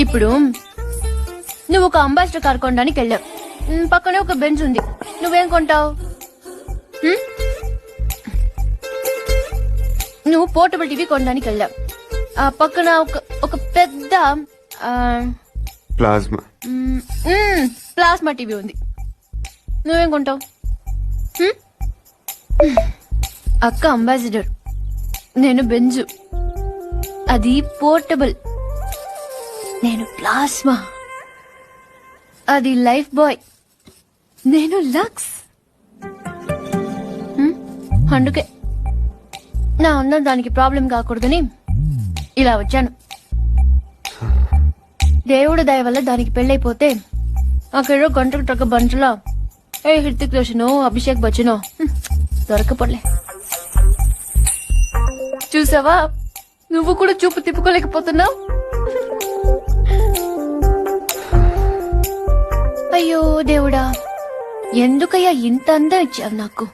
ఇప్పుడు నువ్వు ఒక అంబాసిడర్ కార్ కొనడానికి వెళ్ళావు. పక్కనే ఒక బెంచ్ ఉంది. నువ్వేం కొంటావు? నువ్వు పోర్టబుల్ టీవీ కొనడానికి వెళ్ళావు. ఆ పక్కన ఒక పెద్ద ప్లాస్మా టీవీ ఉంది. నువ్వేం కొంటావు? అక్క అంబాసిడర్, నేను బెంజు. అది పోర్టబుల్. నేను ప్లాస్మా. అది లైఫ్ బాయ్. నేను లక్స్. అందుకే నా అందం దానికి ప్రాబ్లం కాకూడదని ఇలా వచ్చాను. దేవుడు దయ వల్ల దానికి పెళ్ళైపోతే అక్కడ గంటకు టొక్క బంటలో హృతిక్ రోషన్, అభిషేక్ బచ్చనో దొరకపోలే. చూసావా, నువ్వు కూడా చూపు తిప్పుకోలేకపోతున్నావు. అయ్యో దేవుడా, ఎందుకయ్యా ఇంత అందం ఇచ్చావు నాకు?